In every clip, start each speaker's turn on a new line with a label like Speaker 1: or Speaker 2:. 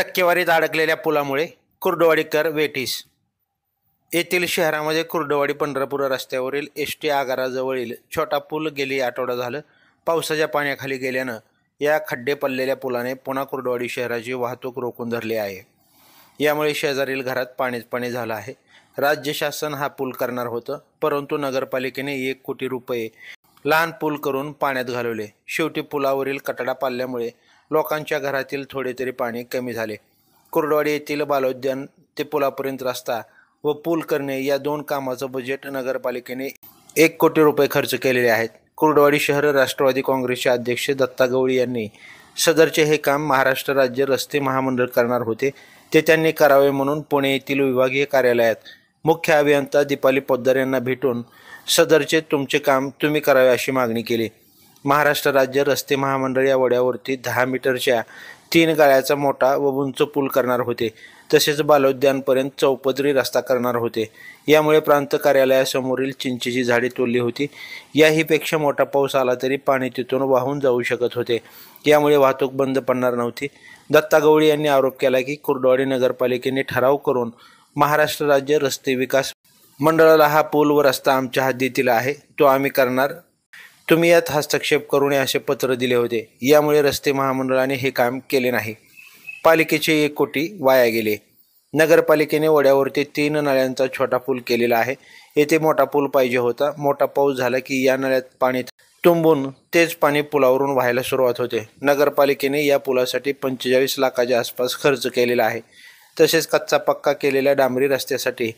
Speaker 1: टक्केवारीत अडकलेल्या पुलामुळे कुर्डुवाडीकर वेठीस। येथील शहरामध्ये कुर्डुवाडी पंढरपूर रस्त्यावरील एसटी आगाराजवळील छोटा पूल गेली आठवडा झालं पावसाच्या पाण्याखाली गेल्यानं या खड्डे पडलेल्या पुलाने पुन्हा कुर्डुवाडी शहराची वाहतूक रोखून धरली आहे। यामुळे शेजारील घरात पाणीच पाणी झालं आहे। राज्य शासन हा पूल करणार होतं, परंतु नगरपालिकेने 1 कोटी रुपये लहान पूल करून पाण्यात घालवले। शेवटी पुलावरील कटडा पाडल्यामुळे लोकांच्या घरातील थोडे तरी पाणी कमी झाले। कुर्डुवाडी येथील बालोद्यान ते पुलापर्यंत रस्ता व पूल करणे या 2 कामाचं बजेट नगरपालिकेने 1 कोटी रुपये खर्च केलेले आहेत। कुर्डुवाडी शहर राष्ट्रवादी काँग्रेसचे अध्यक्ष दत्ता गवळी यांनी सदरचे हे काम महाराष्ट्र राज्य रस्ते महामंडळ करणार होते, ते त्यांनी करावे म्हणून पुणे येथील विभागीय कार्यालयात मुख्य अभियंता दीपाली पोद्दार यांना भेटून सदरचे तुमचे काम तुम्ही करावे अशी मागणी केली। महाराष्ट्र राज्य रस्ते महामंडळ या वड्यावरती 10 मीटरच्या 3 गाळ्याचा मोठा व उंच पूल करणार होते, तसेच बालोद्यानपर्यंत चौपदरी रस्ता करणार होते। यामुळे प्रांत कार्यालयासमोरील चिंचेची झाडे तोडली होती। याहीपेक्षा मोठा पाऊस आला तरी पाणी तिथून वाहून जाऊ शकत होते, यामुळे वाहतूक बंद पडणार नव्हती। दत्ता गवळी यांनी आरोप केला की कुर्डुवाडी नगरपालिकेने ठराव करून महाराष्ट्र राज्य रस्ते विकास मंडळाला हा पूल व रस्ता आमच्या हद्दीतील आहे, तो आम्ही करणार, तुम्ही यात हस्तक्षेप करू नये असे पत्र दिले होते। यामुळे रस्ते महामंडळाने हे काम केले नाही। पालिकेचे 1 कोटी वाया गेले। नगरपालिकेने वड्यावरती 3 नळ्यांचा छोटा पूल केलेला आहे। येथे मोठा पूल पाहिजे होता। मोठा पाऊस झाला की या नळ्यात पाणी तुंबून तेच पाणी पुलावरून व्हायला सुरुवात होते। नगरपालिकेने या पुलासाठी 45 लाखाच्या आसपास खर्च केलेला आहे। तसेच कच्चा पक्का केलेल्या डांबरी रस्त्यासाठी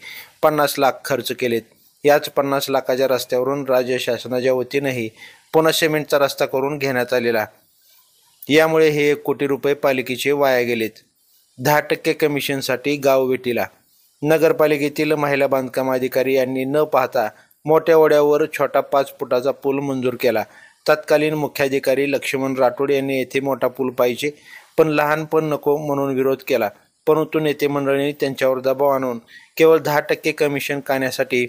Speaker 1: 50 लाख खर्च केलेत। याच 50 लाखाच्या रस्त्यावरून राज्य शासनाच्या वतीनेही पुन्हा सिमेंटचा रस्ता करून घेण्यात आलेला। यामुळे हे 1 कोटी रुपये पालिकेचे वाया गेलेत। 10% कमिशनसाठी गाव वेठीला। नगरपालिकेतील महिला बांधकाम अधिकारी यांनी न पाहता मोठ्या वड्यावर छोटा 5 फुटाचा पूल मंजूर केला। तत्कालीन मुख्याधिकारी लक्ष्मण राठोड यांनी येथे मोठा पूल पाहिजे पण लहान पण नको म्हणून विरोध केला, परंतु नेते मंडळींनी त्यांच्यावर दबाव आणून केवळ 10% कमिशन काढण्यासाठी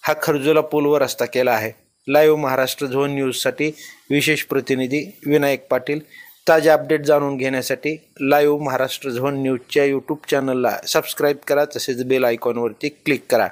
Speaker 1: हा खर्जुला पूल व रस्ता केला आहे। लाईव्ह महाराष्ट्र झोन न्यूजसाठी विशेष प्रतिनिधी विनायक पाटील। ताजे अपडेट जाणून घेण्यासाठी लाईव्ह महाराष्ट्र झोन न्यूजच्या यूट्यूब चॅनलला सबस्क्राईब करा, तसेच बेल आयकॉनवरती क्लिक करा।